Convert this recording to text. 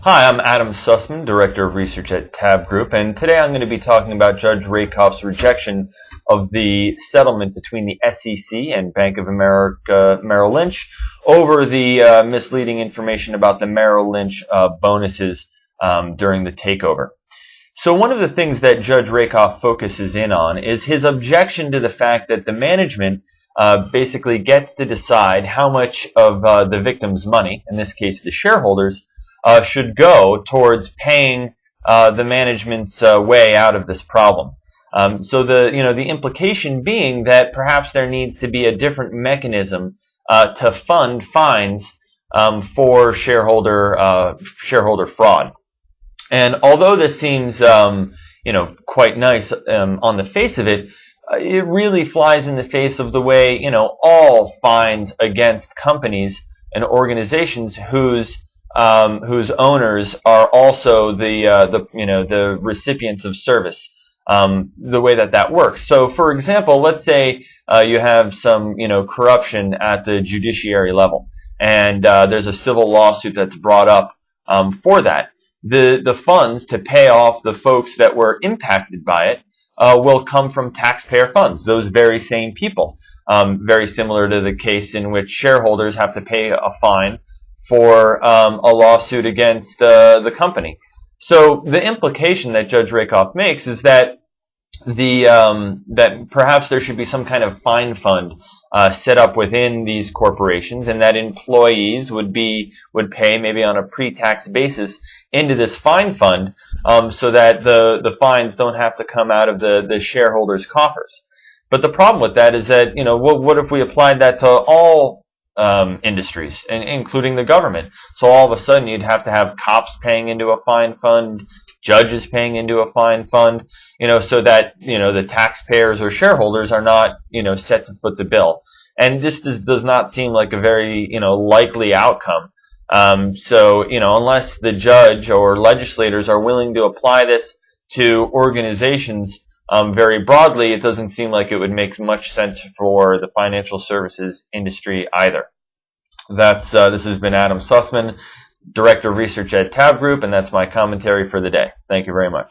Hi, I'm Adam Sussman, Director of Research at TABB Group, and today I'm going to be talking about Judge Rakoffs' rejection of the settlement between the SEC and Bank of America Merrill Lynch over the misleading information about the Merrill Lynch bonuses during the takeover. So one of the things that Judge Rakoff focuses in on is his objection to the fact that the management basically gets to decide how much of the victim's money, in this case the shareholders, should go towards paying the management's way out of this problem. So the implication being that perhaps there needs to be a different mechanism to fund fines for shareholder fraud. And although this seems quite nice on the face of it, it really flies in the face of the way all fines against companies and organizations whose owners are also the recipients of service. The way that works. So, for example, let's say you have some corruption at the judiciary level, and there's a civil lawsuit that's brought up for that. The funds to pay off the folks that were impacted by it will come from taxpayer funds. Those very same people. Very similar to the case in which shareholders have to pay a fine for a lawsuit against the company. So the implication that Judge Rakoff makes is that that perhaps there should be some kind of fine fund set up within these corporations, and that employees would pay maybe on a pre-tax basis into this fine fund, so that the fines don't have to come out of the shareholders' coffers. But the problem with that is that what if we applied that to all industries, including the government? So all of a sudden you'd have to have cops paying into a fine fund, judges paying into a fine fund, so that the taxpayers or shareholders are not set to foot the bill. And this does not seem like a very likely outcome. So unless the judge or legislators are willing to apply this to organizations very broadly, it doesn't seem like it would make much sense for the financial services industry either. This has been Adam Sussman, Director of Research at TABB Group, and that's my commentary for the day. Thank you very much.